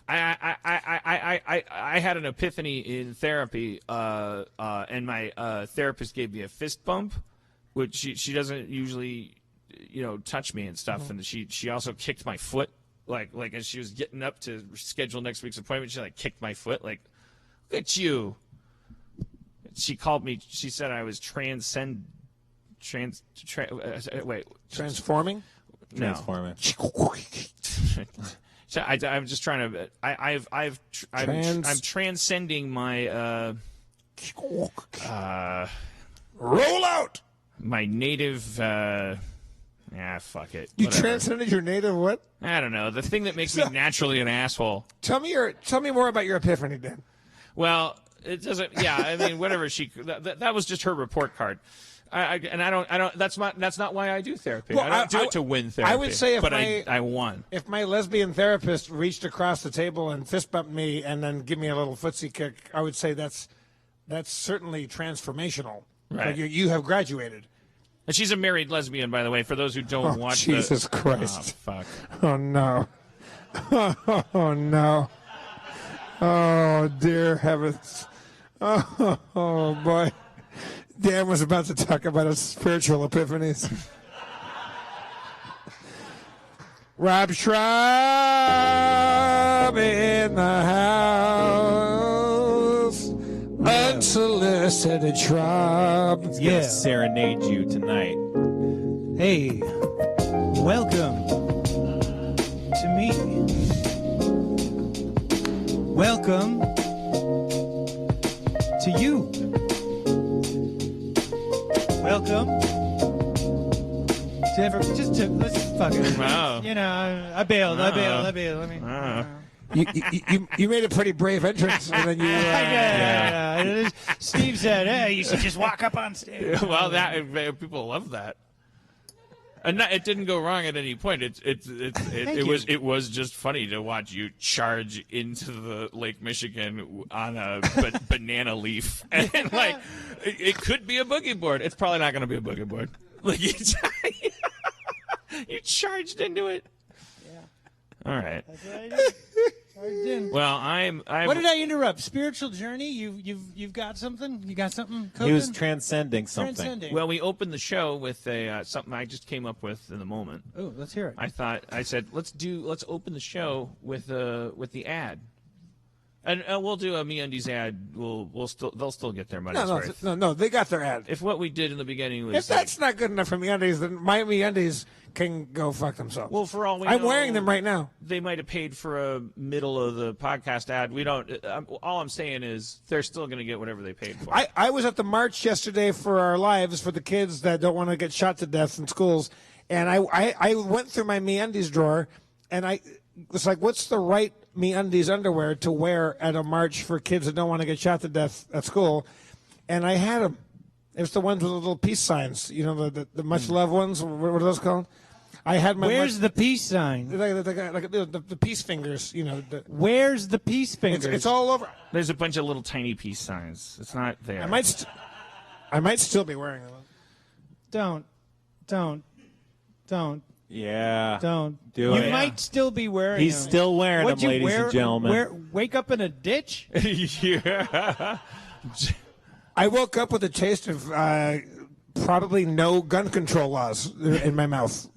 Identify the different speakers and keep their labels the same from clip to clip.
Speaker 1: I had an epiphany in therapy, and my therapist gave me a fist bump, which she doesn't usually, touch me and stuff, and she also kicked my foot, like as she was getting up to schedule next week's appointment, she kicked my foot, like, look at you. She called me. She said I was transforming. No.
Speaker 2: Transforming.
Speaker 1: So I'm just trying to. I'm transcending my.
Speaker 2: Roll out.
Speaker 1: My native. Fuck it.
Speaker 2: You
Speaker 1: Whatever.
Speaker 2: transcended your native what?
Speaker 1: I don't know. The thing that makes me naturally an asshole.
Speaker 2: Tell me more about your epiphany, Dan.
Speaker 1: Well, it doesn't. Yeah, I mean, whatever that was just her report card. I don't. That's not why I do therapy.
Speaker 2: Well,
Speaker 1: I don't do it to win therapy.
Speaker 2: I would say
Speaker 1: I won.
Speaker 2: If my lesbian therapist reached across the table and fist bumped me and then give me a little footsie kick, I would say that's certainly transformational.
Speaker 1: Right.
Speaker 2: Like you have graduated.
Speaker 1: And she's a married lesbian, by the way. For those who don't watch.
Speaker 2: Jesus Christ!
Speaker 1: Oh, fuck!
Speaker 2: Oh no! Oh no! Oh dear heavens! Oh boy! Dan was about to talk about his spiritual epiphanies. Rob Schraub in the house. Unsolicited Schraub.
Speaker 3: Yeah. Serenade you tonight.
Speaker 4: Hey, welcome to me. Welcome to you. Welcome to let's fuck it.
Speaker 1: Wow.
Speaker 4: I bailed. I mean,
Speaker 2: You made a pretty brave entrance, and then you.
Speaker 4: yeah. Steve said, "Hey, you should just walk up on stage."
Speaker 1: Well, people love that, and it didn't go wrong at any point. It was just funny to watch you charge into the Lake Michigan on a banana leaf, and it could be a boogie board. It's probably not going to be a boogie board. Like you charged into it.
Speaker 4: Yeah.
Speaker 1: All right.
Speaker 4: That's what I did.
Speaker 1: Well,
Speaker 4: What did I interrupt? Spiritual journey? You've got something? You got something cooking?
Speaker 3: He was transcending something.
Speaker 1: Well, we opened the show with something I just came up with in the moment.
Speaker 4: Oh, let's hear it.
Speaker 1: I said let's open the show with the ad, and we'll do a MeUndies ad. They'll still get their money's worth.
Speaker 2: No, they got their ad.
Speaker 1: If what we did in the beginning was
Speaker 2: If that's not good enough for MeUndies, then my MeUndies can go fuck themselves.
Speaker 1: well, for all we
Speaker 2: I'm
Speaker 1: know,
Speaker 2: wearing them right now.
Speaker 1: They might have paid for a middle of the podcast ad. We don't. All I'm saying is they're still going to get whatever they paid for.
Speaker 2: I was at the march yesterday for our lives for the kids that don't want to get shot to death in schools, and I went through my MeUndies drawer, and I was like, what's the right MeUndies underwear to wear at a march for kids that don't want to get shot to death at school? And I had them. It was the ones with the little peace signs, the much loved ones. What are those called? I had my.
Speaker 4: Where's the peace sign?
Speaker 2: The peace fingers,
Speaker 4: Where's the peace fingers?
Speaker 2: It's all over.
Speaker 1: There's a bunch of little tiny peace signs. It's not there.
Speaker 2: I might still be wearing them.
Speaker 4: Don't.
Speaker 3: Yeah.
Speaker 4: Don't.
Speaker 3: Do it.
Speaker 4: You might still be wearing
Speaker 3: He's
Speaker 4: them.
Speaker 3: still wearing
Speaker 4: What'd
Speaker 3: them,
Speaker 4: you
Speaker 3: ladies and gentlemen.
Speaker 4: Wake up in a ditch?
Speaker 1: Yeah.
Speaker 2: I woke up with a taste of probably no gun control laws in my mouth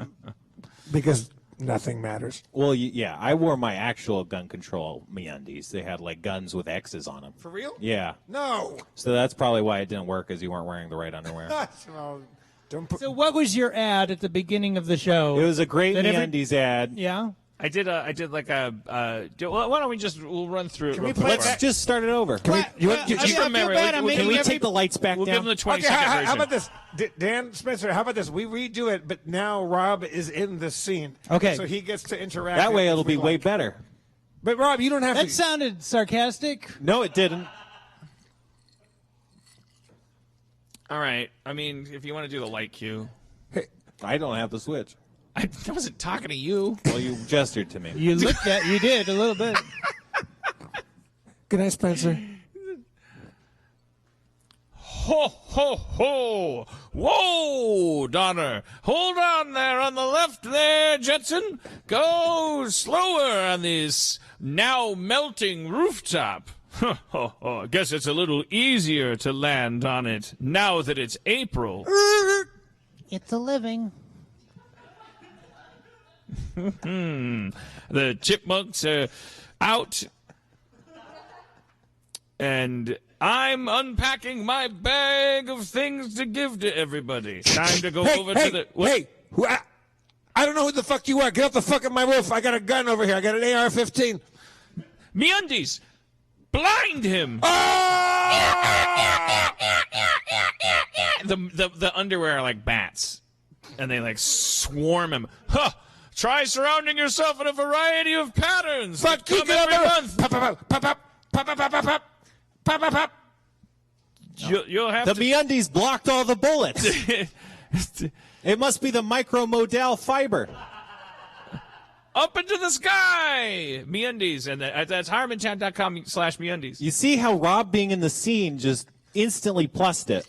Speaker 2: because nothing matters.
Speaker 3: Well, yeah, I wore my actual gun control MeUndies. They had guns with X's on them.
Speaker 2: For real?
Speaker 3: Yeah.
Speaker 2: No.
Speaker 3: So that's probably why it didn't work, because you weren't wearing the right underwear.
Speaker 2: Well,
Speaker 4: So what was your ad at the beginning of the show?
Speaker 3: It was a great MeUndies ad.
Speaker 4: Yeah?
Speaker 1: I did like a. Why don't we'll run through it?
Speaker 3: Let's just start it over.
Speaker 1: Can
Speaker 3: we take the lights back
Speaker 1: We'll
Speaker 3: down?
Speaker 1: give them the 20
Speaker 2: Okay,
Speaker 1: second version.
Speaker 2: how about this? Dan Spencer, how about this? We redo it, but now Rob is in this scene.
Speaker 4: Okay.
Speaker 2: So he gets to interact.
Speaker 3: That way
Speaker 2: as
Speaker 3: it'll
Speaker 2: we
Speaker 3: be way
Speaker 2: like.
Speaker 3: better.
Speaker 2: But Rob, you don't have
Speaker 4: That
Speaker 2: to.
Speaker 4: sounded sarcastic.
Speaker 3: No, it didn't.
Speaker 1: All right. I mean, if you want to do the light cue.
Speaker 3: I don't have the switch.
Speaker 1: I wasn't talking to you.
Speaker 3: Well, you gestured to me.
Speaker 4: You did a little bit.
Speaker 2: Good night, Spencer.
Speaker 1: ho, ho, ho. Whoa, Donner. Hold on there on the left there, Jetson. Go slower on this now melting rooftop. I guess it's a little easier to land on it now that it's April.
Speaker 4: It's a living.
Speaker 1: The chipmunks are out, and I'm unpacking my bag of things to give to everybody. Time to go over to the... What?
Speaker 2: Hey, I don't know who the fuck you are. Get off the fuck of my roof. I got a gun over here. I got an AR-15.
Speaker 1: MeUndies! Blind him! The underwear are like bats, and they like swarm him. Huh! Try surrounding yourself in a variety of patterns.
Speaker 2: Fuck you,
Speaker 1: come every month.
Speaker 2: Pop, pop, pop, pop, pop, pop, pop, pop, pop, pop, pop, pop.
Speaker 1: You'll have
Speaker 3: The
Speaker 1: to...
Speaker 3: MeUndies blocked all the bullets. It must be the micromodal fiber.
Speaker 1: Up into the sky! MeUndies, and that's harmontown.com/MeUndies.
Speaker 3: You see how Rob being in the scene just instantly plussed it.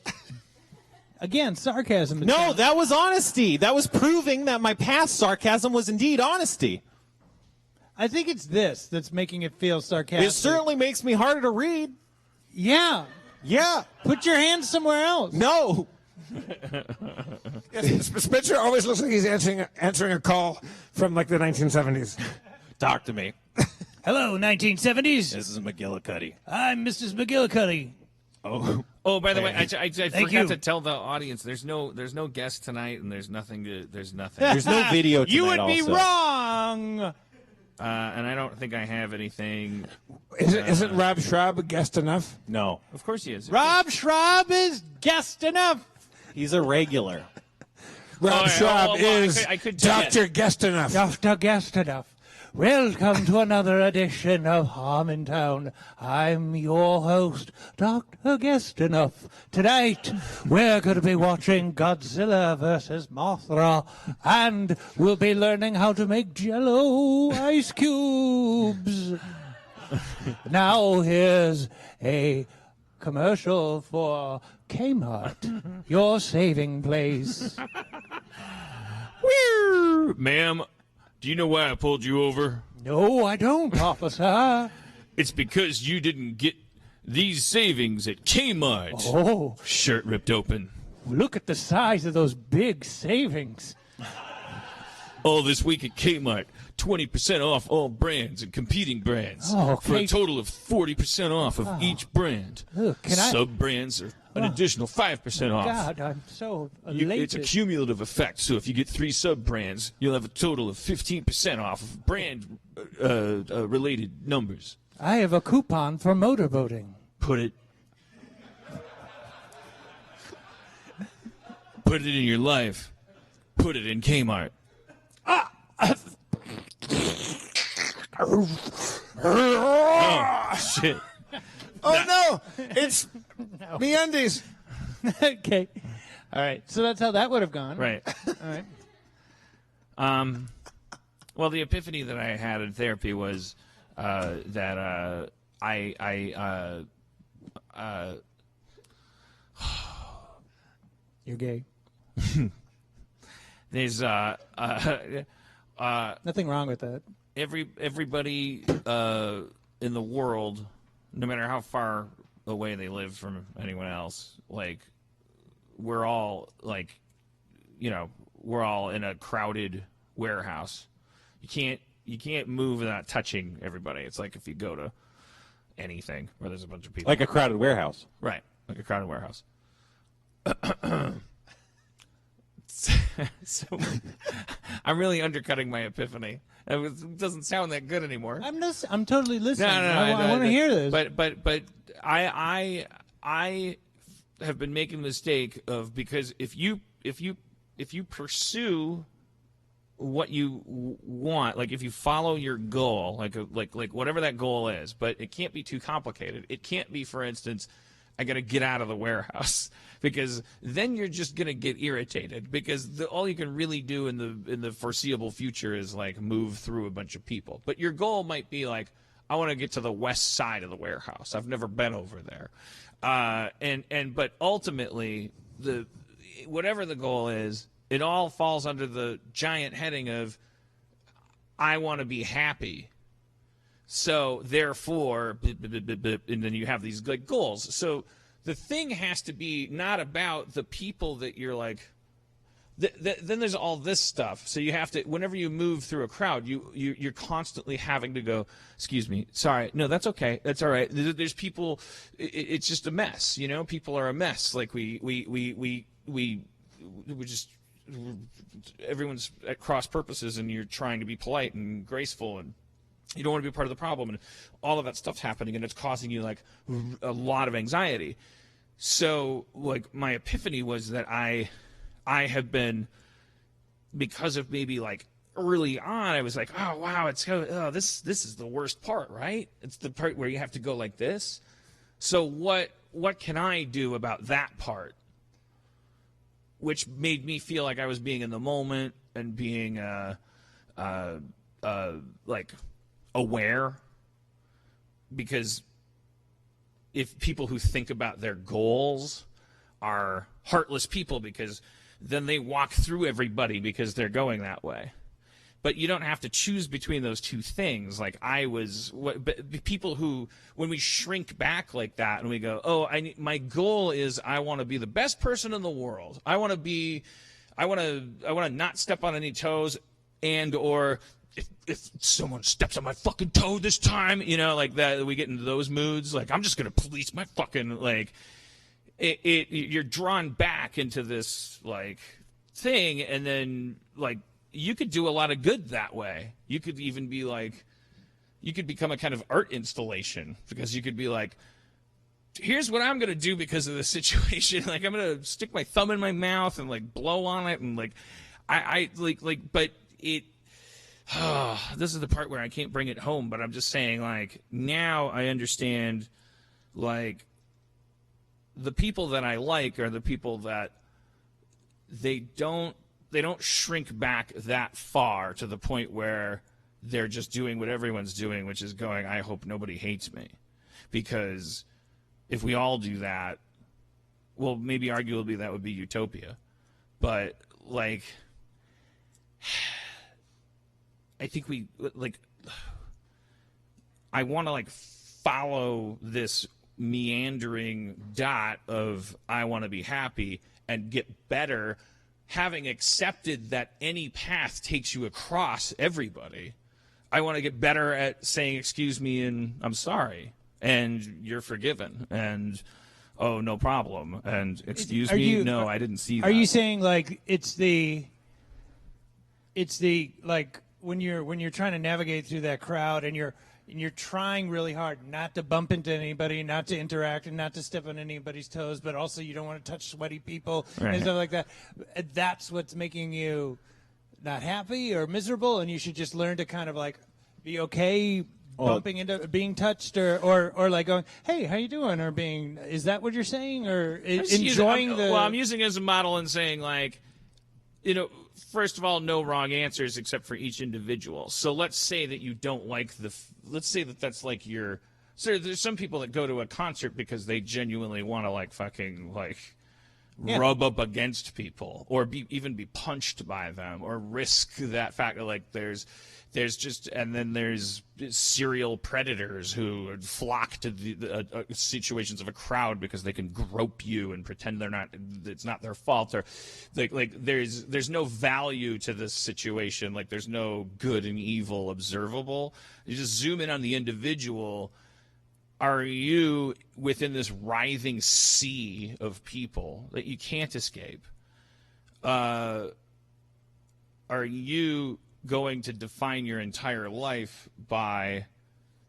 Speaker 4: Again, sarcasm.
Speaker 3: No, that was honesty. That was proving that my past sarcasm was indeed honesty.
Speaker 4: I think it's this that's making it feel sarcastic.
Speaker 3: It certainly makes me harder to read.
Speaker 4: Yeah.
Speaker 3: Yeah.
Speaker 4: Put your hands somewhere else.
Speaker 3: No.
Speaker 2: Yes, Spencer always looks like he's answering a call from like the 1970s.
Speaker 3: Talk to me.
Speaker 4: Hello, 1970s.
Speaker 3: This is McGillicuddy.
Speaker 4: I'm Mrs. McGillicuddy.
Speaker 3: Oh.
Speaker 1: Oh, by the way, I forgot
Speaker 4: you.
Speaker 1: to tell the audience there's no guest tonight, and there's nothing. There's no
Speaker 3: video tonight
Speaker 4: You would be
Speaker 3: also.
Speaker 4: wrong.
Speaker 1: and I don't think I have anything.
Speaker 2: Isn't Rob Schraub a guest enough?
Speaker 3: No.
Speaker 1: Of course he is.
Speaker 4: Rob Schraub is guest enough.
Speaker 3: He's a regular.
Speaker 2: Rob Schraub is
Speaker 1: I could tell you.
Speaker 2: Dr. Guest enough.
Speaker 4: Dr. Guest enough. Welcome to another edition of Harmontown. I'm your host, Dr. Guest Enough. Tonight, we're going to be watching Godzilla vs. Mothra, and we'll be learning how to make Jell-O ice cubes. Now, here's a commercial for Kmart, your saving place.
Speaker 1: Ma'am, do you know why I pulled you over?
Speaker 4: No, I don't, officer.
Speaker 1: It's because you didn't get these savings at Kmart.
Speaker 4: Oh,
Speaker 1: Shirt ripped open.
Speaker 4: look at the size of those big savings.
Speaker 1: All this week at Kmart, 20% off all brands and competing brands.
Speaker 4: Oh,
Speaker 1: For a
Speaker 4: okay.
Speaker 1: total of 40% off of each brand.
Speaker 4: Look, can I-
Speaker 1: Sub-brands are an additional 5% off.
Speaker 4: God, I'm so elated.
Speaker 1: It's a cumulative effect, so if you get 3 sub-brands, you'll have a total of 15% off of brand-related numbers.
Speaker 4: I have a coupon for motorboating.
Speaker 1: Put it in your life. Put it in Kmart. Oh, shit.
Speaker 2: Oh, no. It's MeUndies.
Speaker 4: Okay. All right. So that's how that would have gone.
Speaker 1: Right.
Speaker 4: All right.
Speaker 1: Well, the epiphany that I had in therapy was that
Speaker 4: You're gay.
Speaker 1: there's
Speaker 4: Nothing wrong with that.
Speaker 1: everybody in the world, no matter how far away they live from anyone else, like we're all we're all in a crowded warehouse. You can't move without touching everybody. It's like if you go to anything where there's a bunch of people.
Speaker 3: Like a crowded warehouse.
Speaker 1: Right, like a crowded warehouse. So I'm really undercutting my epiphany. It doesn't sound that good anymore.
Speaker 4: I'm totally listening.
Speaker 1: No,
Speaker 4: I want to hear this.
Speaker 1: But I have been making the mistake of, because if you pursue what you want, like if you follow your goal, like whatever that goal is, but it can't be too complicated. It can't be, for instance, I got to get out of the warehouse, because then you're just going to get irritated, because all you can really do in the foreseeable future is like move through a bunch of people. But your goal might be like, I want to get to the west side of the warehouse. I've never been over there. But ultimately, whatever the goal is, it all falls under the giant heading of I want to be happy. So therefore, and then you have these like goals. So the thing has to be not about the people that you're like. Then there's all this stuff. So you have to, whenever you move through a crowd, you're constantly having to go, excuse me, sorry, no, that's okay, that's all right. There's people, it's just a mess, you know. People are a mess. Like we just, everyone's at cross purposes, and you're trying to be polite and graceful, and you don't want to be part of the problem, and all of that stuff's happening, and it's causing you like a lot of anxiety. So like my epiphany was that I have been, because of maybe like early on, I was like, oh wow, this is the worst part, right? It's the part where you have to go like this. So what can I do about that part? Which made me feel like I was being in the moment and being like aware, because if people who think about their goals are heartless people, because then they walk through everybody because they're going that way. But you don't have to choose between those two things. Like but people who, when we shrink back like that and we go, oh, my goal is I want to be the best person in the world. I want to not step on any toes, and or if someone steps on my fucking toe this time, you know, like that, we get into those moods. Like I'm just gonna police my fucking like. You're drawn back into this like thing, and then like you could do a lot of good that way. You could even be like, you could become a kind of art installation, because you could be like, here's what I'm gonna do because of the situation. Like I'm gonna stick my thumb in my mouth and like blow on it, and like but it. This is the part where I can't bring it home, but I'm just saying, like, now I understand, like, the people that I like are the people that they don't shrink back that far to the point where they're just doing what everyone's doing, which is going, I hope nobody hates me. Because if we all do that, well, maybe arguably that would be utopia. But like, I think I want to like follow this meandering dot of I want to be happy and get better, having accepted that any path takes you across everybody. I want to get better at saying excuse me and I'm sorry and you're forgiven and oh no problem and excuse me, no, I didn't see that.
Speaker 4: Are you saying like it's the like when you're trying to navigate through that crowd and you're trying really hard not to bump into anybody, not to interact, and not to step on anybody's toes, but also you don't want to touch sweaty people and stuff like that. That's what's making you not happy or miserable, and you should just learn to kind of like be okay bumping into being touched or like going, hey, how you doing? Or being, is that what you're saying? Or enjoying the...
Speaker 1: Well, I'm using it as a model and saying like, you know, first of all, no wrong answers except for each individual. So let's say that you don't like let's say that that's like your, so there's some people that go to a concert because they genuinely want to like fucking like rub up against people or even be punched by them or risk that fact. Like there's just, and then there's serial predators who flock to the situations of a crowd because they can grope you and pretend it's not their fault, or like there's no value to this situation. Like there's no good and evil observable. You just zoom in on the individual. Are you within this writhing sea of people that you can't escape? Are you going to define your entire life by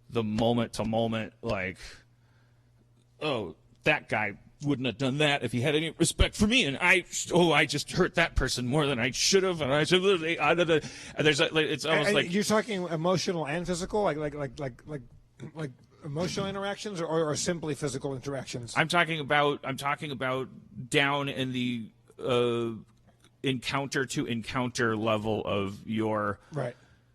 Speaker 1: the moment to moment, like, oh, that guy wouldn't have done that if he had any respect for me, and I just hurt that person more than I should have, and I should. And there's it's almost like
Speaker 2: you're talking emotional and physical, like emotional interactions, or simply physical interactions.
Speaker 1: I'm talking about down in the encounter to encounter level of your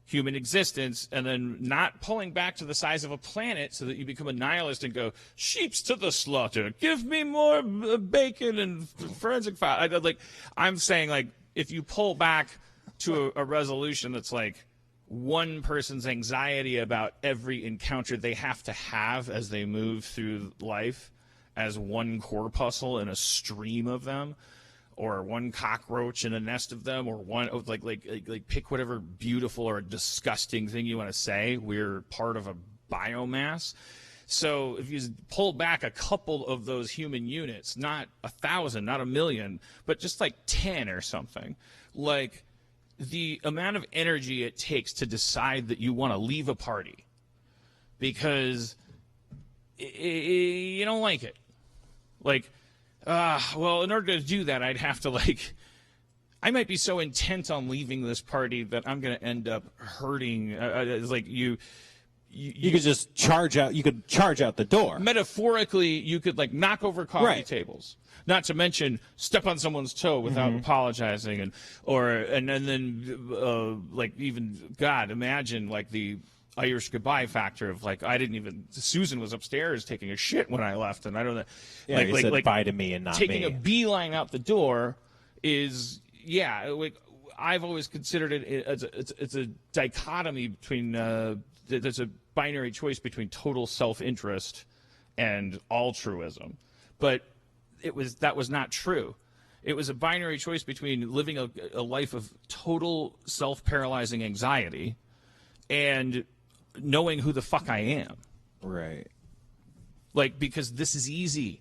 Speaker 1: human existence, and then not pulling back to the size of a planet so that you become a nihilist and go, sheeps to the slaughter, give me more bacon and forensic file. I'm saying, like, if you pull back to a resolution that's like one person's anxiety about every encounter they have to have as they move through life as one corpuscle in a stream of them, or one cockroach in a nest of them, or one like pick whatever beautiful or disgusting thing you want to say. We're part of a biomass. So if you pull back a couple of those human units, not 1,000, not 1,000,000, but just like 10 or something, like the amount of energy it takes to decide that you want to leave a party because you don't like it. Like, well, in order to do that, I'd have to, like, I might be so intent on leaving this party that I'm going to end up hurting. It's like you
Speaker 3: could just charge out. You could charge out the door.
Speaker 1: Metaphorically, you could, like, knock over coffee tables. Not to mention step on someone's toe without apologizing, and then like, even God, imagine like the Irish goodbye factor of, like, Susan was upstairs taking a shit when I left, and I don't know.
Speaker 3: Yeah, you said bye to me and not
Speaker 1: taking
Speaker 3: me.
Speaker 1: a beeline out the door is, like, I've always considered it as it's a dichotomy between there's a binary choice between total self-interest and altruism, but that was not true. It was a binary choice between living a life of total self-paralyzing anxiety and knowing who the fuck I am.
Speaker 3: Right.
Speaker 1: Like, because this is easy.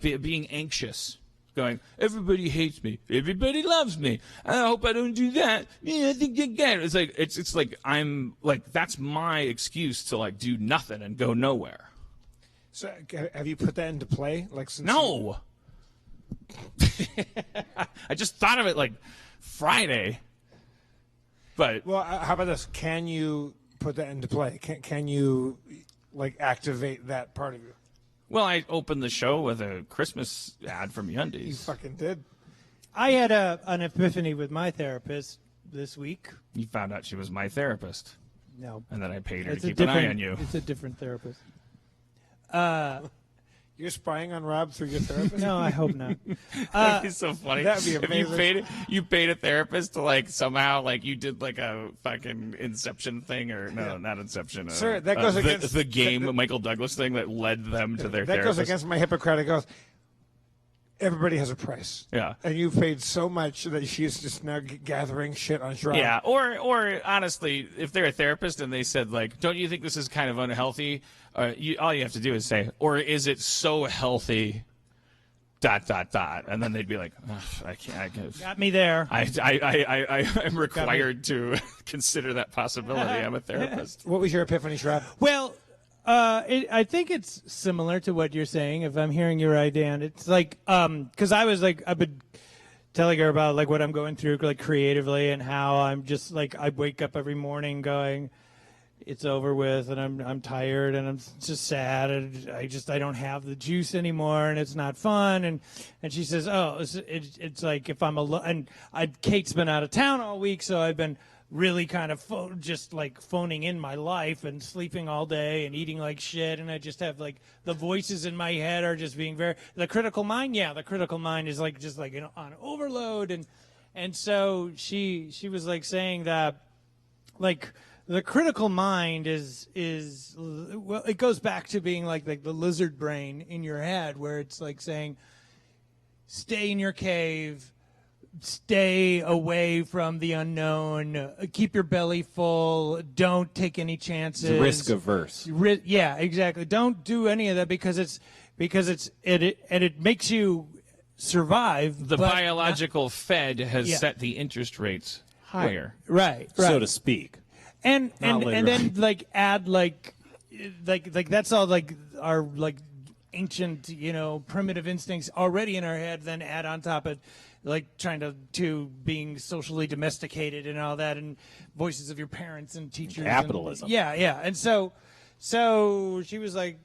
Speaker 1: Being anxious. Going, everybody hates me. Everybody loves me. I hope I don't do that. Yeah, I think you get it. It's like, it's like, I'm like, that's my excuse to, like, do nothing and go nowhere.
Speaker 2: So have you put that into play? Like, since
Speaker 1: No. I just thought of it like Friday. But
Speaker 2: well, how about this? Can you put that into play? Can you, like, activate that part of you?
Speaker 1: Well, I opened the show with a Christmas ad from Yundies.
Speaker 2: You fucking did.
Speaker 4: I had an epiphany with my therapist this week.
Speaker 1: You found out she was my therapist.
Speaker 4: No.
Speaker 1: And then I paid her
Speaker 4: It's
Speaker 1: to keep an eye on you.
Speaker 4: It's a different therapist.
Speaker 2: You're spying on Rob through your therapist?
Speaker 4: No, I hope not.
Speaker 1: That'd be so funny.
Speaker 2: That'd be amazing.
Speaker 1: If you paid a therapist to, like, somehow, like, you did, like, a fucking Inception thing, or no, not Inception.
Speaker 2: Sir, that goes against
Speaker 1: the game Michael Douglas thing that led them to their
Speaker 2: that
Speaker 1: therapist.
Speaker 2: goes against my Hippocratic oath. Everybody has a price.
Speaker 1: Yeah.
Speaker 2: And you paid so much that she's just now gathering shit on Rob.
Speaker 1: Yeah, or honestly, if they're a therapist and they said, like, don't you think this is kind of unhealthy? All you have to do is say, or is it so healthy? ... And then they'd be like, I can't.
Speaker 4: Got me there.
Speaker 1: I'm required to consider that possibility. I'm a therapist.
Speaker 2: What was your epiphany, Rob?
Speaker 4: Well, I think it's similar to what you're saying, if I'm hearing you right, Dan. It's like, because I've been telling her about, like, what I'm going through, like, creatively, and how I'm just, like, I wake up every morning going, it's over with, and I'm tired, and I'm just sad, and I don't have the juice anymore, and it's not fun. And she says, oh, it's like if I'm alone, and Kate's been out of town all week, so I've been really kind of just like phoning in my life and sleeping all day and eating like shit, and I just have, like, the voices in my head are just being the critical mind. Yeah, the critical mind is, like, just, like, you know, on overload, and so she was, like, saying that, like, the critical mind is well, it goes back to being like the lizard brain in your head, where it's like saying, stay in your cave, stay away from the unknown, keep your belly full, don't take any chances.
Speaker 3: Risk averse.
Speaker 4: Yeah, exactly. Don't do any of that because it makes you survive.
Speaker 1: The biological Fed has set the interest rates higher.
Speaker 4: Right.
Speaker 3: So to speak.
Speaker 4: And then, like, add like that's all, like, our, like, ancient, you know, primitive instincts already in our head, then add on top of, like, trying to being socially domesticated and all that, and voices of your parents and teachers.
Speaker 3: Capitalism.
Speaker 4: Yeah. And so she was like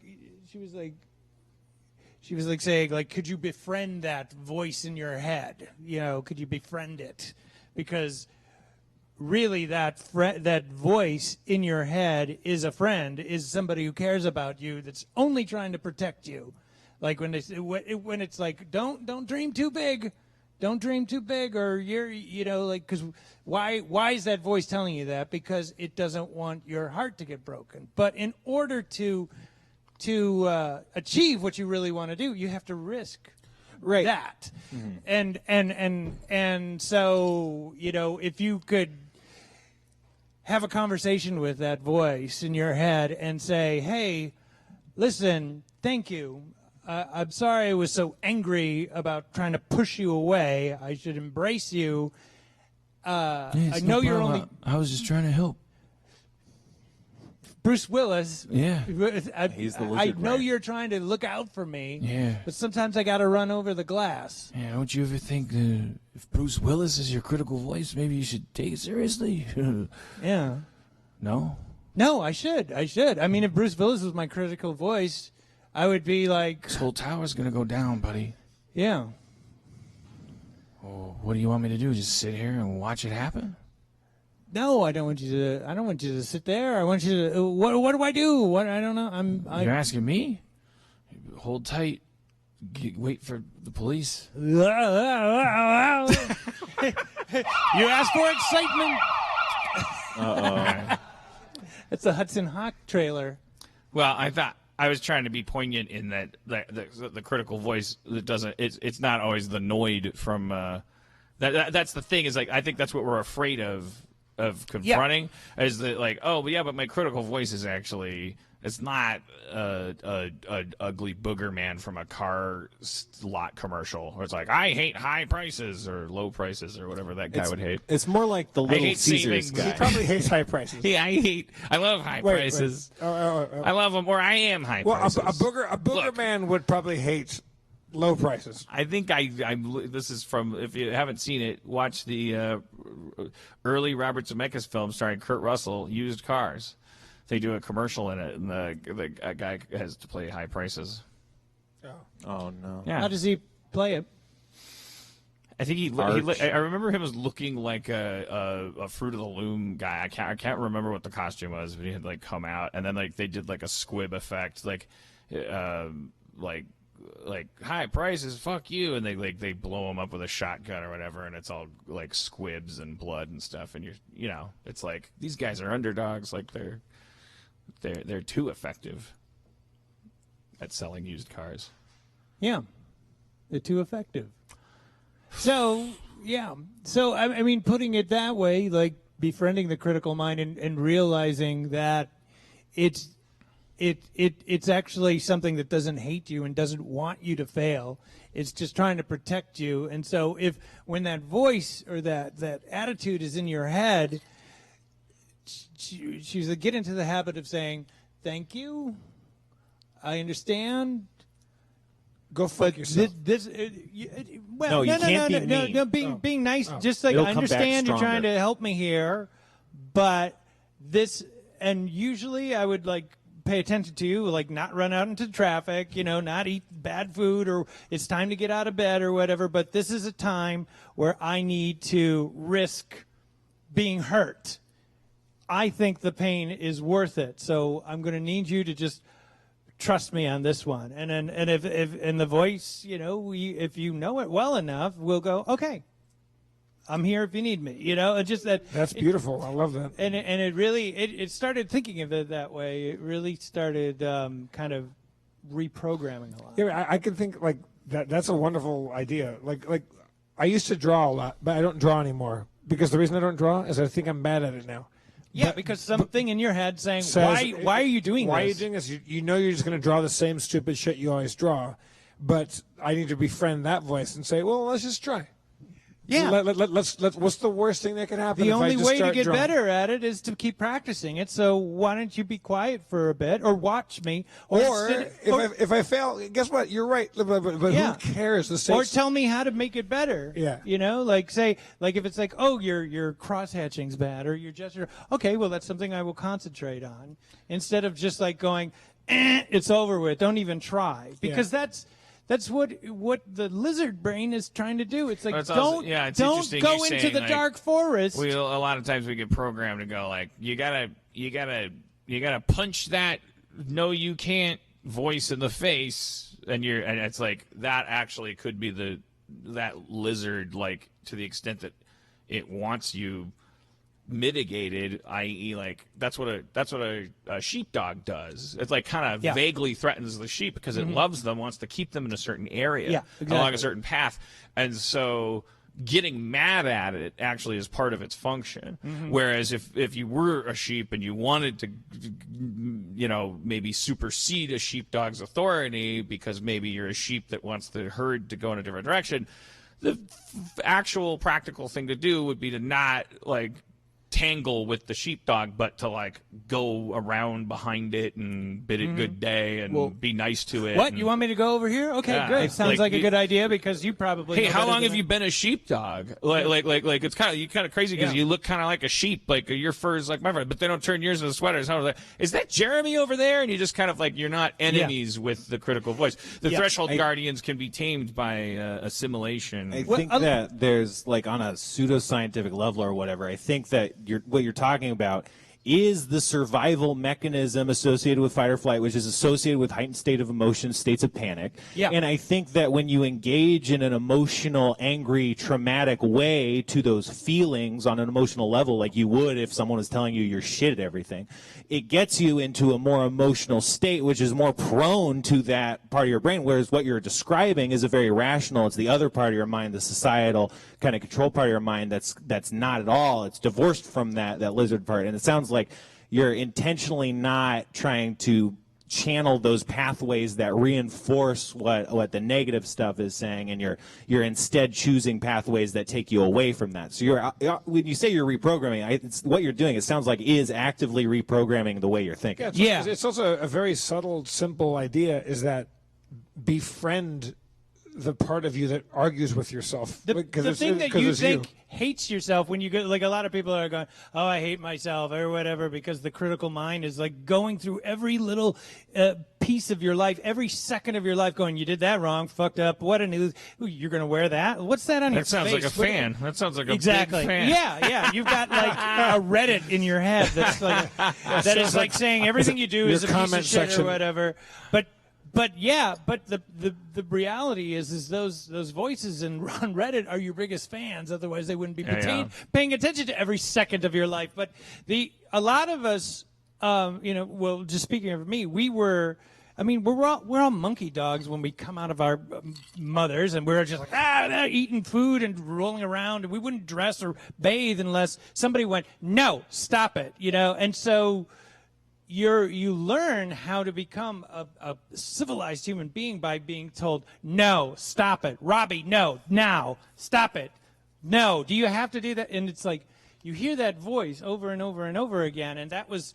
Speaker 4: saying, like, could you befriend that voice in your head? You know, could you befriend it? Because really that voice in your head is a friend, is somebody who cares about you, that's only trying to protect you. Like when it's like, don't dream too big. Don't dream too big, or because why is that voice telling you that? Because it doesn't want your heart to get broken. But in order to achieve what you really want to do, you have to risk that. Mm-hmm. And so if you could have a conversation with that voice in your head and say, hey, listen, thank you. I'm sorry I was so angry about trying to push you away. I should embrace you. I know you're only...
Speaker 1: I was just trying to help.
Speaker 4: Bruce Willis.
Speaker 1: Yeah.
Speaker 3: He's the lizard
Speaker 4: I know
Speaker 3: man.
Speaker 4: you're trying to look out for me.
Speaker 1: Yeah.
Speaker 4: But sometimes I got to run over the glass.
Speaker 1: Yeah, don't you ever think if Bruce Willis is your critical voice, maybe you should take it seriously?
Speaker 4: Yeah.
Speaker 1: No?
Speaker 4: No, I should. I mean, if Bruce Willis was my critical voice, I would be like...
Speaker 1: This whole tower's going to go down, buddy.
Speaker 4: Yeah.
Speaker 1: Oh, what do you want me to do? Just sit here and watch it happen?
Speaker 4: No, I don't want you to sit there. I want you to... What do I do? I don't know.
Speaker 1: You're asking me? Hold tight. Wait for the police.
Speaker 4: You asked for excitement.
Speaker 3: Uh-oh.
Speaker 4: It's a Hudson Hawk trailer.
Speaker 1: Well, I thought I was trying to be poignant in that the critical voice that doesn't. It's not always the Noid from. That's the thing, is like, I think that's what we're afraid of confronting, is that, like, oh, but yeah, but my critical voice is actually, it's not a ugly booger man from a car lot commercial where it's like, I hate high prices or low prices or whatever that guy would hate.
Speaker 3: It's more like the Little
Speaker 1: hate
Speaker 3: Caesars
Speaker 1: savings.
Speaker 3: guy.
Speaker 2: He probably hates high prices.
Speaker 1: Yeah, I love high prices. I love them, or I am high prices.
Speaker 2: A booger man would probably hate low prices.
Speaker 1: I think this is from, if you haven't seen it, watch the early Robert Zemeckis film starring Kurt Russell, Used Cars. They do a commercial in it, and the guy has to play high prices.
Speaker 3: Oh, no.
Speaker 1: Yeah.
Speaker 4: How does he play it?
Speaker 1: I think I remember him as looking like a Fruit of the Loom guy. I can't remember what the costume was, but he had like come out, and then like they did like a squib effect, like high prices, fuck you, and they blow him up with a shotgun or whatever, and it's all like squibs and blood and stuff, and it's like, these guys are underdogs, like they're too effective at selling used cars.
Speaker 4: Yeah, they're too effective. So yeah, so I mean, putting it that way, like befriending the critical mind and realizing that it's actually something that doesn't hate you and doesn't want you to fail. It's just trying to protect you. And so when that voice or that attitude is in your head, she's like, get into the habit of saying, thank you, I understand.
Speaker 2: Go fuck yourself.
Speaker 3: No, you can't be mean.
Speaker 4: No, being nice, just like,
Speaker 3: It'll
Speaker 4: I
Speaker 3: come back
Speaker 4: understand you're trying
Speaker 3: stronger.
Speaker 4: to help me here, but this, and usually I would like pay attention to you, like not run out into traffic, not eat bad food, or it's time to get out of bed or whatever, but this is a time where I need to risk being hurt. I think the pain is worth it, so I'm going to need you to just trust me on this one. And then, and if in the voice, if you know it well enough, we'll go, okay, I'm here if you need me. And just that.
Speaker 2: That's beautiful. I love that.
Speaker 4: And it really it started thinking of it that way. It really started kind of reprogramming a lot.
Speaker 2: Yeah, I can think like that. That's a wonderful idea. Like I used to draw a lot, but I don't draw anymore because the reason I don't draw is I think I'm bad at it now.
Speaker 4: Yeah, because something in your head saying, why are you doing this?
Speaker 2: Why are you doing this? You know you're just going to draw the same stupid shit you always draw. But I need to befriend that voice and say, well, let's just try.
Speaker 4: Yeah.
Speaker 2: Let's what's the worst thing that could happen?
Speaker 4: The only
Speaker 2: if I just
Speaker 4: way to
Speaker 2: start
Speaker 4: get
Speaker 2: drawing?
Speaker 4: better at it is to keep practicing it. So why don't you be quiet for a bit or watch me?
Speaker 2: Or if I fail, guess what? You're right. But
Speaker 4: Yeah.
Speaker 2: who cares? The same.
Speaker 4: Or tell me how to make it better.
Speaker 2: Yeah.
Speaker 4: Like say, like if it's like, oh, your cross hatching's bad, or your gesture. Okay, well that's something I will concentrate on instead of just like going, it's over with. Don't even try, because what the lizard brain is trying to do. It's like
Speaker 1: It's
Speaker 4: don't
Speaker 1: interesting
Speaker 4: go
Speaker 1: you're
Speaker 4: into
Speaker 1: saying,
Speaker 4: the
Speaker 1: like,
Speaker 4: dark forest.
Speaker 1: A lot of times we get programmed to go like, you gotta punch that no you can't voice in the face, and it's like that actually could be that lizard, like, to the extent that it wants you mitigated, i.e., like that's what a sheepdog does. It's like kind of vaguely threatens the sheep because it loves them, wants to keep them in a certain area, along a certain path, and so getting mad at it actually is part of its function. Whereas if you were a sheep and you wanted to, maybe supersede a sheepdog's authority because maybe you're a sheep that wants the herd to go in a different direction, the actual practical thing to do would be to not like tangle with the sheepdog, but to like go around behind it and bid it good day and be nice to it.
Speaker 4: What, you want me to go over here? Okay,
Speaker 1: Yeah,
Speaker 4: good. Sounds like a good idea because you probably.
Speaker 1: Hey,
Speaker 4: know
Speaker 1: how
Speaker 4: better
Speaker 1: long
Speaker 4: than
Speaker 1: have you been a sheepdog? Like it's kind of crazy because you look kind of like a sheep. Like your fur is like my fur, but they don't turn yours into sweaters. I was like, is that Jeremy over there? And you just kind of like, you're not enemies with the critical voice. The threshold guardians can be tamed by assimilation.
Speaker 3: I think that there's, like, on a pseudoscientific level or whatever, I think that what you're talking about is the survival mechanism associated with fight or flight, which is associated with heightened state of emotion, states of panic.
Speaker 4: Yeah.
Speaker 3: And I think that when you engage in an emotional, angry, traumatic way to those feelings on an emotional level, like you would if someone was telling you you're shit at everything, it gets you into a more emotional state, which is more prone to that part of your brain, whereas what you're describing is a very rational, it's the other part of your mind, the societal kind of control part of your mind that's not at all. It's divorced from that lizard part. And it sounds like you're intentionally not trying to channel those pathways that reinforce what the negative stuff is saying, and you're instead choosing pathways that take you away from that. So when you say you're reprogramming, what you're doing, it sounds like, is actively reprogramming the way you're thinking.
Speaker 2: It's also a very subtle, simple idea, is that befriend the part of you that argues with yourself.
Speaker 4: The thing that you think hates yourself when you go, like, a lot of people are going, oh, I hate myself or whatever, because the critical mind is like going through every little piece of your life, every second of your life, going, you did that wrong, fucked up, what a new, you're going to wear that? What's that on your face?
Speaker 1: That sounds like a fan. That sounds like a big fan.
Speaker 4: Yeah. You've got like a Reddit in your head that's like, that is like saying everything you do is a piece of shit or whatever. But the reality is those voices on Reddit are your biggest fans. Otherwise, they wouldn't be paying attention to every second of your life. But a lot of us, well, just speaking of me, we're all monkey dogs when we come out of our mothers, and we're just like eating food and rolling around, and we wouldn't dress or bathe unless somebody went, no, stop it, and so. You learn how to become a civilized human being by being told, no, stop it. Robbie, no, now, stop it. No, do you have to do that? And it's like, you hear that voice over and over and over again, and that's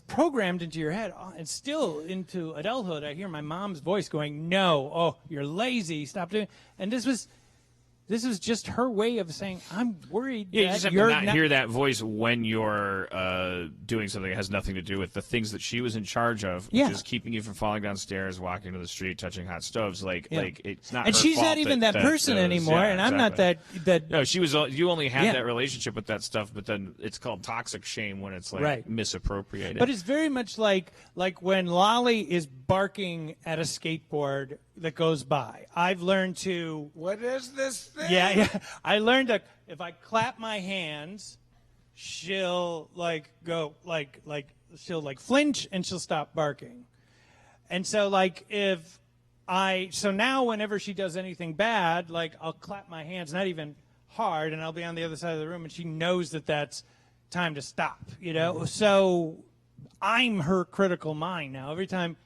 Speaker 4: programmed into your head. And still into adulthood, I hear my mom's voice going, no, oh, you're lazy, stop doing it. And this was just her way of saying, I'm worried that
Speaker 1: you just have
Speaker 4: you're
Speaker 1: to not hear that voice when you're doing something that has nothing to do with the things that she was in charge of, which is keeping you from falling downstairs, walking to the street, touching hot stoves. Like it's not.
Speaker 4: And
Speaker 1: her
Speaker 4: she's
Speaker 1: fault
Speaker 4: not even that person anymore, and I'm not that.
Speaker 1: No, she was. You only had that relationship with that stuff, but then it's called toxic shame when it's like misappropriated.
Speaker 4: But it's very much like when Lolly is barking at a skateboard that goes by. I've learned to.
Speaker 2: What is this thing?
Speaker 4: Yeah. I learned that if I clap my hands, she'll go she'll flinch and she'll stop barking. And so so now whenever she does anything bad, I'll clap my hands, not even hard, and I'll be on the other side of the room, and she knows that that's time to stop. So I'm her critical mind now. Every time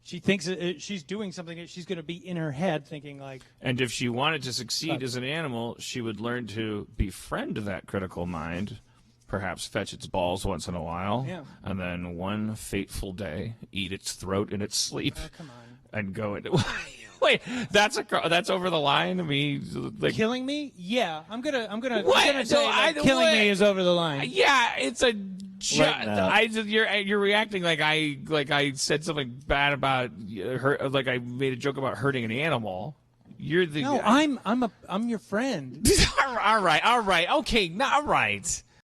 Speaker 4: she thinks she's doing something, she's going to be in her head thinking like.
Speaker 1: And if she wanted to succeed as an animal, she would learn to befriend that critical mind, perhaps fetch its balls once in a while, and then one fateful day eat its throat in its sleep,
Speaker 4: come on.
Speaker 1: and go into. Wait, that's over the line. I mean,
Speaker 4: killing me? Yeah, I'm gonna
Speaker 1: What?
Speaker 4: say killing me is over the line.
Speaker 1: Yeah, it's a
Speaker 3: Lighten up.
Speaker 1: You're reacting like I said something bad about her, like I made a joke about hurting an animal. You're the
Speaker 4: No, I'm your friend.
Speaker 1: all right, okay, all right.